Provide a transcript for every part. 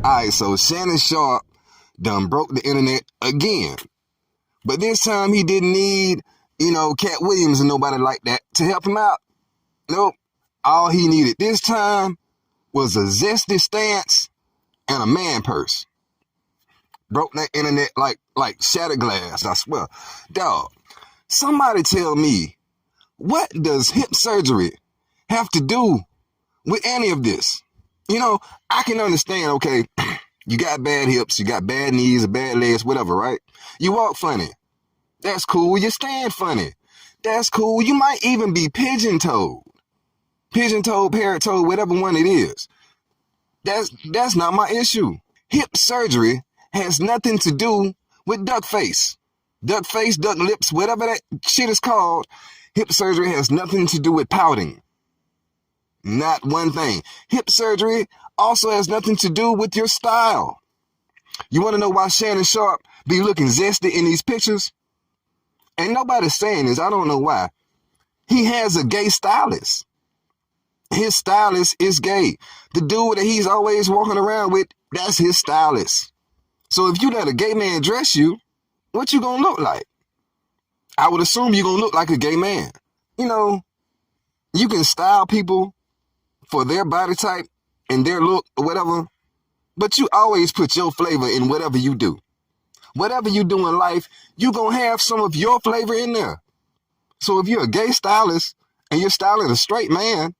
Alright, so Shannon Sharp done broke the internet again. But this time he didn't need, Cat Williams and nobody like that to help him out. Nope. All he needed this time was a zesty stance and a man purse. Broke that internet like shattered glass, I swear. Dog, somebody tell me, what does hip surgery have to do with any of this? I can understand, okay, you got bad hips, you got bad knees, bad legs, whatever, right? You walk funny. That's cool. You stand funny. That's cool. You might even be pigeon-toed. Pigeon-toed, parrot-toed, whatever one it is. That's not my issue. Hip surgery has nothing to do with duck face. Duck face, duck lips, whatever that shit is called. Hip surgery has nothing to do with pouting. Not one thing. Hip surgery also has nothing to do with your style. You want to know why Shannon Sharp be looking zesty in these pictures? Ain't nobody saying this. I don't know why. He has a gay stylist. His stylist is gay. The dude that he's always walking around with, that's his stylist. So if you let a gay man dress you, what you gonna look like? I would assume you're gonna look like a gay man. You can style people for their body type and their look or whatever, but you always put your flavor in whatever you do. Whatever you do in life, you gonna have some of your flavor in there. So if you're a gay stylist and you're styling a straight man,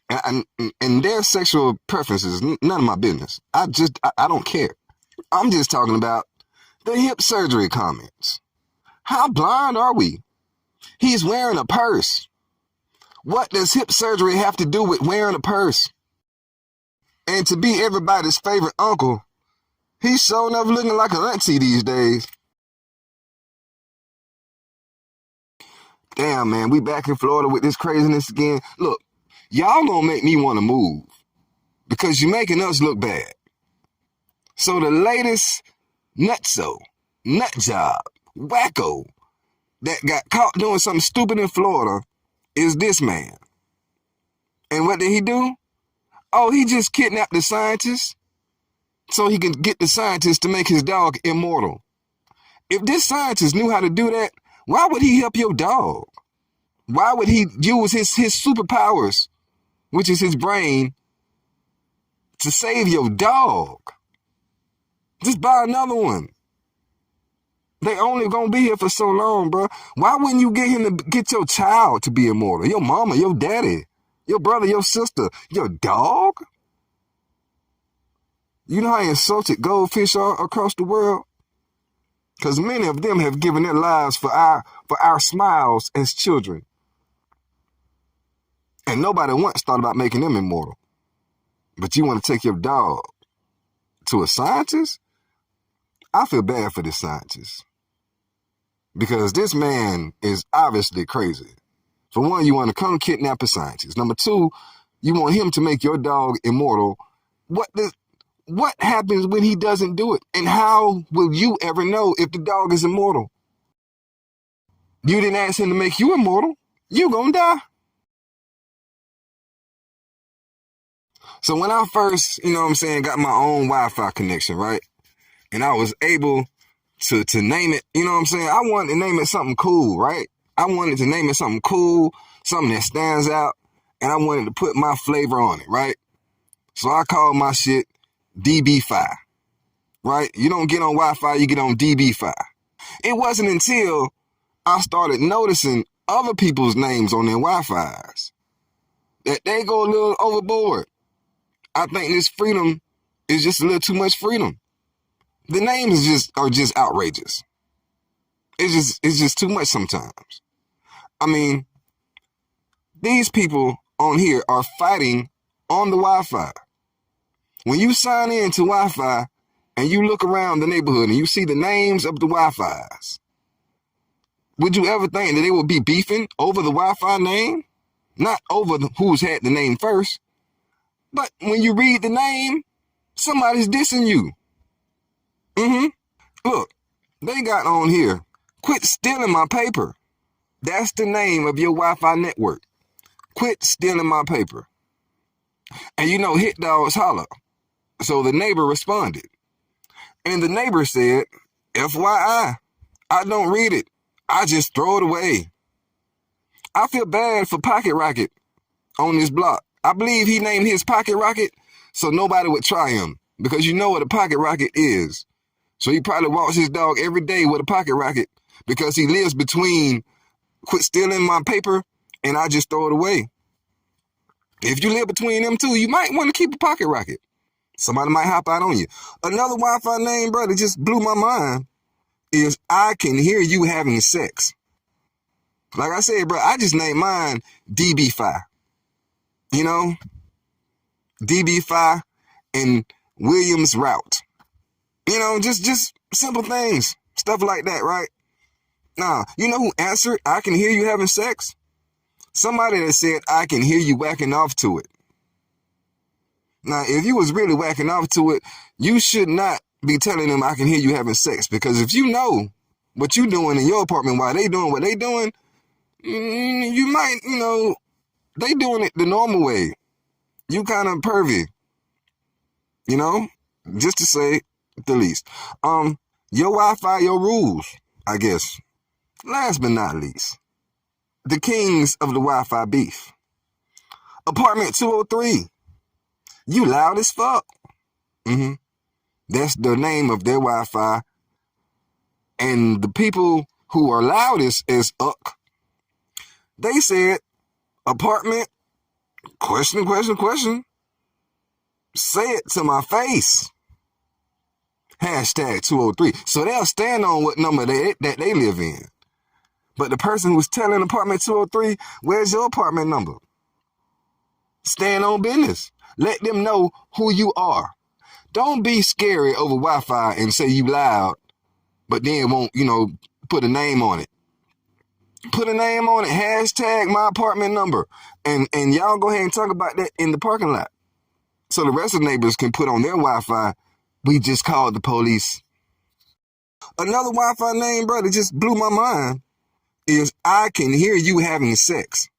and their sexual preferences, none of my business. I don't care. I'm just talking about the hip surgery comments. How blind are we? He's wearing a purse. What does hip surgery have to do with wearing a purse? And to be everybody's favorite uncle, he's so enough looking like an auntie these days. Damn, man, we back in Florida with this craziness again. Look, y'all gonna make me want to move because you're making us look bad. So the latest nutso, nut job, wacko that got caught doing something stupid in Florida is this man. And what did he do? Oh, he just kidnapped the scientist so he can get the scientist to make his dog immortal. If this scientist knew how to do that, why would he help your dog? Why would he use his superpowers, which is his brain, to save your dog? Just buy another one. They only gonna be here for so long, bro. Why wouldn't you get him to get your child to be immortal? Your mama, your daddy, your brother, your sister, your dog? You know how insulted goldfish are across the world? Because many of them have given their lives for our smiles as children. And nobody once thought about making them immortal. But you want to take your dog to a scientist? I feel bad for this scientist. Because this man is obviously crazy. For one, you want to come kidnap a scientist. Number two, you want him to make your dog immortal. What happens when he doesn't do it? And how will you ever know if the dog is immortal? You didn't ask him to make you immortal. You gonna die. So when I first, got my own Wi-Fi connection, right? And I was able to name it, I wanted to name it something cool, right? I wanted to name it something cool, something that stands out, and I wanted to put my flavor on it, right? So I called my shit DB-Fi, right? You don't get on Wi-Fi, you get on DB-Fi. It wasn't until I started noticing other people's names on their Wi-Fis that they go a little overboard. I think this freedom is just a little too much freedom. The names are just outrageous. It's just too much sometimes. I mean, these people on here are fighting on the Wi-Fi. When you sign in to Wi-Fi and you look around the neighborhood and you see the names of the Wi-Fis, would you ever think that they would be beefing over the Wi-Fi name? Not over who's had the name first. But when you read the name, somebody's dissing you. Look, they got on here, quit stealing my paper. That's the name of your Wi-Fi network. Quit stealing my paper. And hit dogs holler. So the neighbor responded. And the neighbor said, FYI, I don't read it. I just throw it away. I feel bad for Pocket Rocket on this block. I believe he named his Pocket Rocket so nobody would try him, because you know what a Pocket Rocket is. So he probably walks his dog every day with a Pocket Rocket because he lives between quit stealing my paper and I just throw it away. If you live between them two, you might want to keep a Pocket Rocket. Somebody might hop out on you. Another Wi-Fi name, bro, that just blew my mind is I Can Hear You Having Sex. Like I said, bro, I just named mine DB5. You know, DB5 and Williams Route. You know, just simple things, stuff like that, right? Now, you know who answered I Can Hear You Having Sex? Somebody that said I can hear you whacking off to it. Now, if you was really whacking off to it, you should not be telling them I can hear you having sex, because if you know what you doing in your apartment while they doing what they doing, you might, they doing it the normal way. You kind of pervy, just to say the least. Your Wi-Fi, your rules, I guess. Last but not least, the kings of the Wi-Fi beef. Apartment 203. You loud as fuck. That's the name of their Wi-Fi. And the people who are loudest is UCK. They said, apartment, question. Say it to my face. Hashtag 203. So they'll stand on what number that they live in. But the person who's telling apartment 203, where's your apartment number? Stand on business. Let them know who you are. Don't be scary over Wi-Fi and say you loud, but then won't, put a name on it. Put a name on it. Hashtag my apartment number. And y'all go ahead and talk about that in the parking lot. So the rest of the neighbors can put on their Wi-Fi, we just called the police. Another Wi-Fi name, brother, just blew my mind is I Can Hear You Having Sex.